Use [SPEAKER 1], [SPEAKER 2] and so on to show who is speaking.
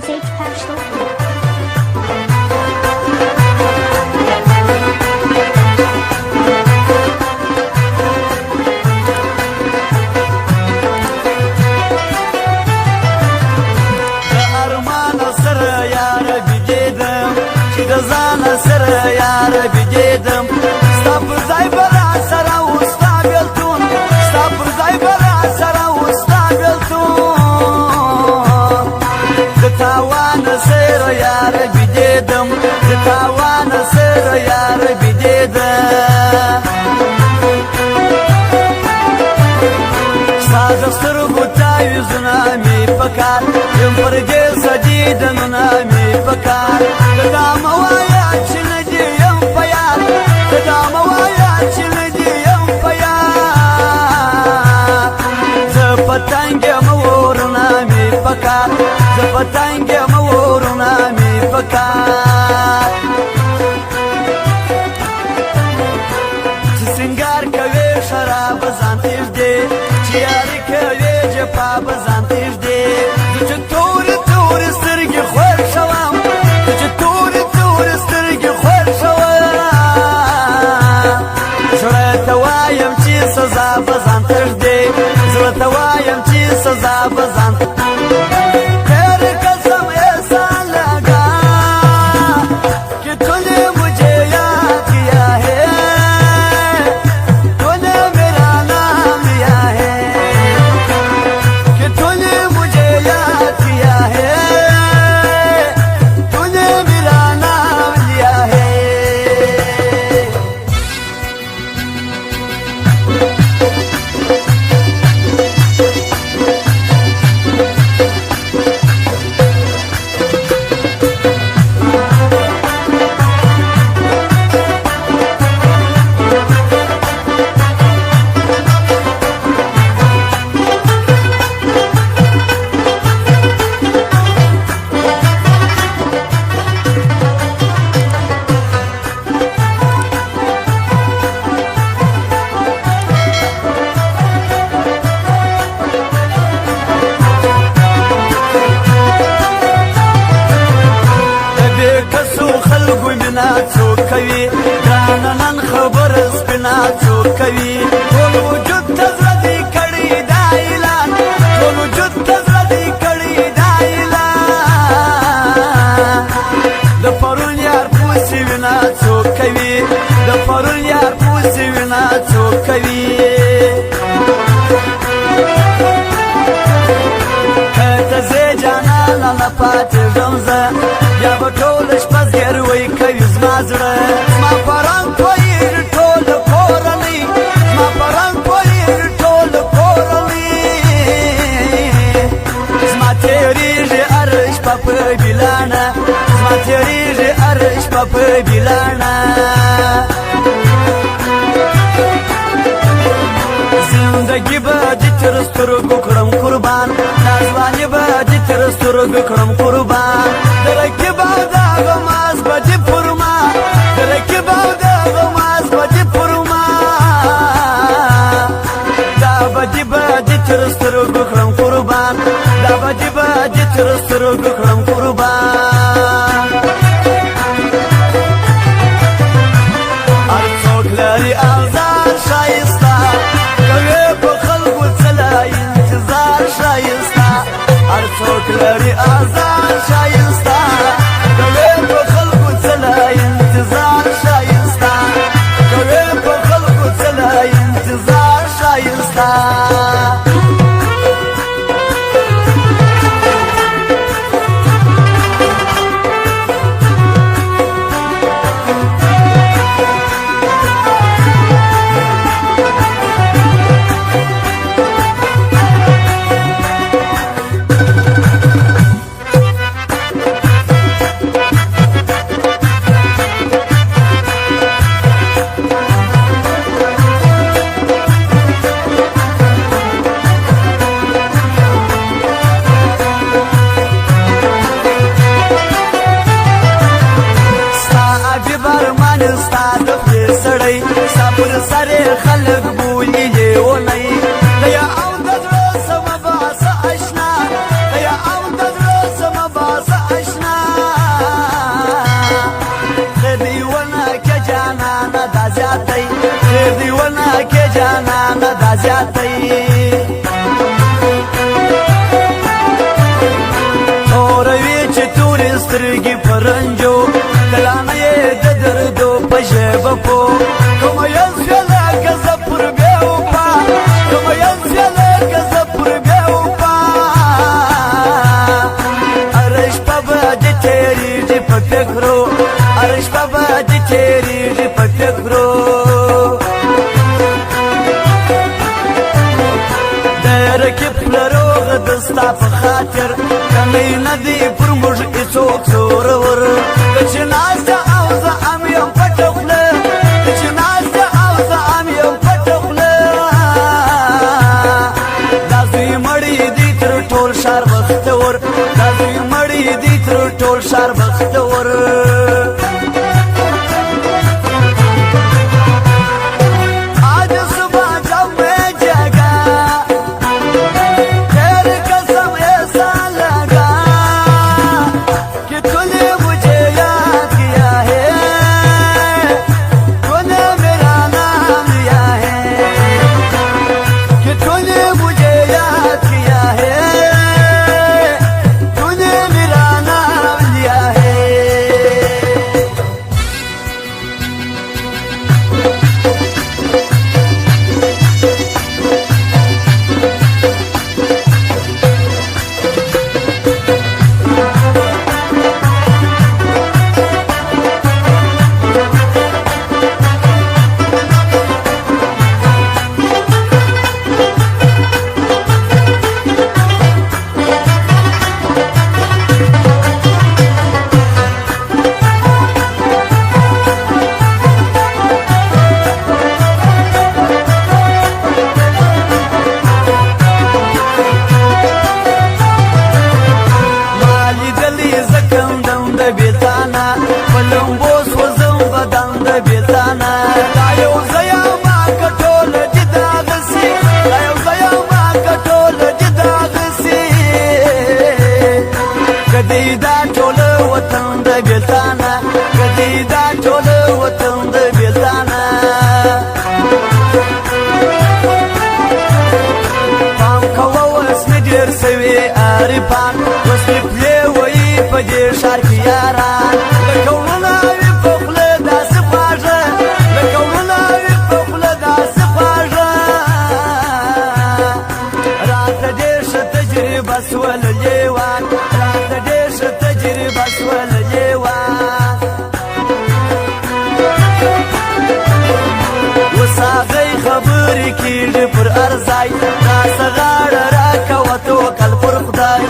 [SPEAKER 1] SH Pastel.
[SPEAKER 2] يا ربي جيدم استغفر زي بلا سرا واستقبلتون استغفر زي بلا سرا واستقبلتون تتاوان سير يا ربي جيدم تتاوان سير يا ربي جيدم ساز سترغو تايزنا مي فكار ينفرقي سجيدنا مي فكار تدام ويا زفتانگه مورنا می فکر زفتانگه مورنا می فکر چی سنگار کوي شراب زان تیجدی چی یاری کوي جپا بزان تیجدی چی توری توری سترگی خور شوام چی توری توری سترگی خور شوام شرط وایم چی سزا بزان تیجدی زلت وایم چی سزا بزان تیرے قسم ایسا لگا کہ تو نے مجھے یاد کیا ہے تو نے میرا نام لیا ہے کہ تو نے مجھے یاد کیا ہے تو نے میرا نام لیا ہے کوي ګرانن خبر سپنا څوک کوي ټول وجود تزردي کړي دا اعلان ټول وجود تزردي کړي دا اعلان د پرون یار پوسی وینا څوک کوي د پرون یار پوسی وینا څوک کوي کته زه جانا لاله پات زمزه یا بټول شپه زیروي کوي زما زړه زما پران کویر ټول کورنۍ زما پران کویر ټول کورنۍ زما تیریږي هر شپه په بلانه زما تیریږي هر شپه په بلانه زندگی به دې تر سترګو کړم قربان نازواني به دې تر سترګو کړم قربان درکې به دا غماز به دې فرما درکې به دا غماز به دې فرما دا به دې تر سترګو کړم قربان دا به دې تر سترګو کړم قربان هر څوک لري آزار شایسته کوي په خلکو څلا انتظار شایسته هر څوک لري آزار شایسته کوي په خلکو څلا انتظار شایسته کوي په خلکو څلا انتظار شایسته زیاتوي توروي چې تورې سترګې په رنجو کلانه یې د دردو په ژبه پو کومه یم شوله که زه پر بې وفا کومه یم شوله که زه پر بې وفا هره شپه به دې تېرېږي په فکرو هره شپه به دې تېرېږي په فکرو د رقیب لروغ د ستا په خاطر کمی نه دی پر موږ هېڅوک زورور که چې ناسته او زه هم یم پټه خوله که چې ناسته او زه هم یم پټه خوله دا زوی مړی دی تر ټول ښار بختور دا زوی مړی دی تر ټول ښار بختور عارفان اوس مې پلې وایي په دې ښار کې یاران لکه وړونه وي په خوله داسې خواږه لکه وړونه وي په خوله داسې خواږه راته ډېر ښه تجربه شوله لیوان راته ډېر ښه تجربه شوله لیوان اوس هغی خبرې کېږي پر هر ځای راسه غاړه راکوه توکل پر خدای